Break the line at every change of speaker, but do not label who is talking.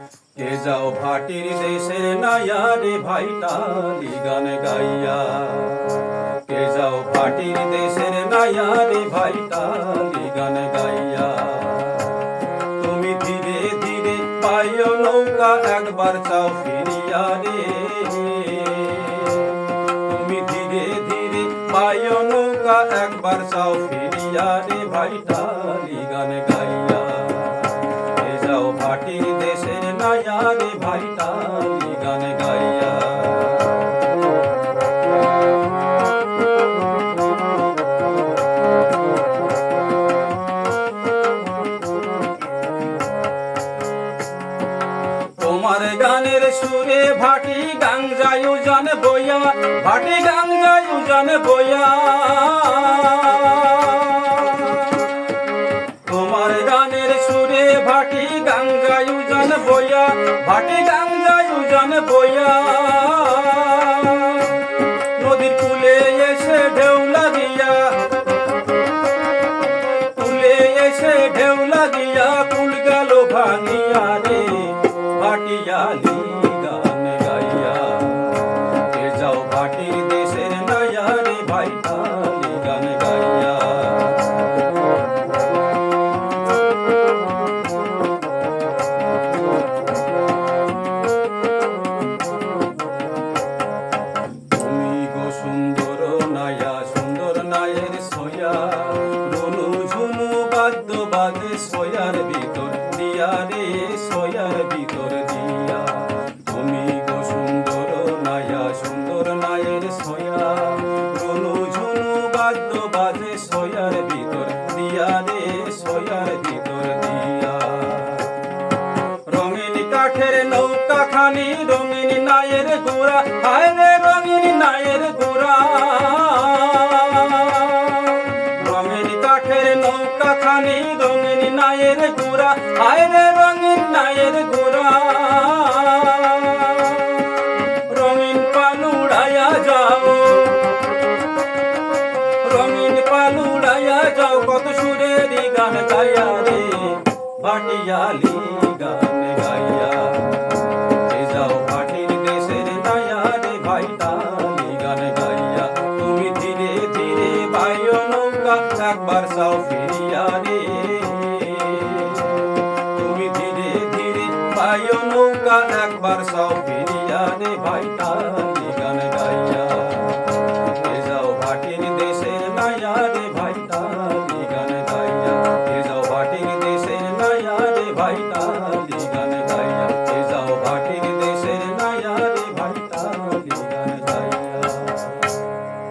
কে যাও ভাটির দেশের নাইয়া রে ভাইটালি গান গাইয়া, কে যাও ভাটির দেশের নাইয়া রে ভাইটালি গান গাইয়া। তুমি ধীরে ধীরে পাইও নৌকা একবার চাও ফিরিয়া রে, তুমি ধীরে ধীরে পাইও নৌকা একবার চাও ফিরিয়া রে ভাইটালি গান গাইয়া। কে যাও ভাটির দেশের নাইয়া রে ভাইটালি গান গাইয়া। তোমার গানের সুরে ভাটি গান যায় উজান বইয়া, ভাটি গান যায় উজান বইয়া। তোমার গানের সুরে ভাটি গান যায় উজান বইয়া, ভাটি গান যায় উজান বইয়া। নদীর কূলে এসে ঢেউ লাগিয়া, কূলে এসে ঢেউ লাগিয়া কুল গেল ভাঙিয়া রে ভাটিয়ালি গান গাইয়া। কে যাও ভাটির দেশের নাইয়া রে ভাইটালি গান গাইয়া। তুমি গো সুন্দর নাইয়া, সুন্দর নায়ের সোয়া, রনু ঝুনু বাদ্য বাজে সোয়ার ভিতর দিয়া রে, সোয়ার ভিতর দিয়া। তুমি গো সুন্দর নাইয়া, সুন্দর নায়ের সোয়া, রনু ঝুনু বাদ্য বাজে সোয়ার ভিতর দিয়া রে, সোয়ার ভিতর দিয়া। রঙিন কাঠের নৌকা খানি, রঙিন নায়ের গোড়া, হায় রে রঙিন নায়ের গোড়া। রঙিন কাঠের নৌকা খানি, রঙিন নায়ের গোড়া, হায় রে রঙিন নায়ের গোড়া। রঙিন পাল উড়াইয়া যাও, রঙিন পাল উড়াইয়া যাও, কত সুরের গান গাইয়া রে ভাটিয়ালি গান গাইয়া। কে যাও ভাটির দেশের নাইয়া রে ভাইটালি গান গাইয়া। তুমি ধীরে ধীরে পাইও নৌকা একবার চাও ফিরিয়া রে, তুমি ধীরে ধীরে পাইও নৌকা একবার চাও ফিরিয়া রে ভাইটালি গান গাইয়া। কে যাও ভাটির